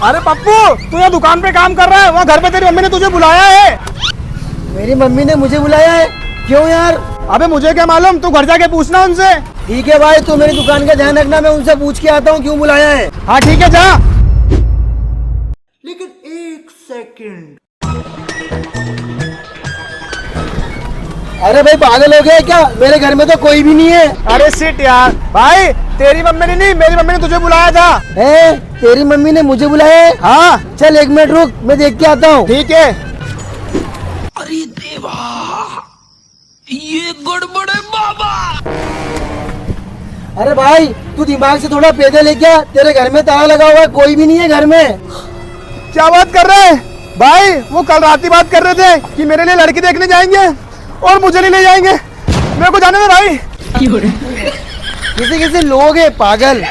अरे पप्पू, तू यहाँ दुकान पे काम कर रहा है, वहाँ घर पे तेरी मम्मी ने तुझे बुलाया है। मेरी मम्मी ने मुझे बुलाया है? क्यों यार? अबे मुझे क्या मालूम, तू घर जाके पूछना उनसे। ठीक है भाई, तू मेरी दुकान का ध्यान रखना, मैं उनसे पूछ के आता हूँ क्यों बुलाया है। हाँ ठीक है, जा। लेकिन एक सेकंड, अरे भाई पागल हो गया क्या? मेरे घर में तो कोई भी नहीं है। अरे सिट यार, भाई तेरी मम्मी ने नहीं, मेरी मम्मी ने तुझे बुलाया था। है? तेरी मम्मी ने मुझे बुलाया है? हाँ चल 1 मिनट रुक, मैं देख के आता हूँ। ठीक है। अरे देवा, ये गड़बड़ है बाबा। अरे भाई तू दिमाग से थोड़ा पैदल ले क्या? तेरे घर में ताला लगा हुआ है, कोई भी नहीं है घर में। क्या बात कर रहे हैं भाई? वो कल रात ही बात कर रहे थे कि मेरे लिए लड़की देखने जाएंगे और मुझे नहीं ले जाएंगे। मेरे को जाने दे भाई। किसी किसी लोग है पागल।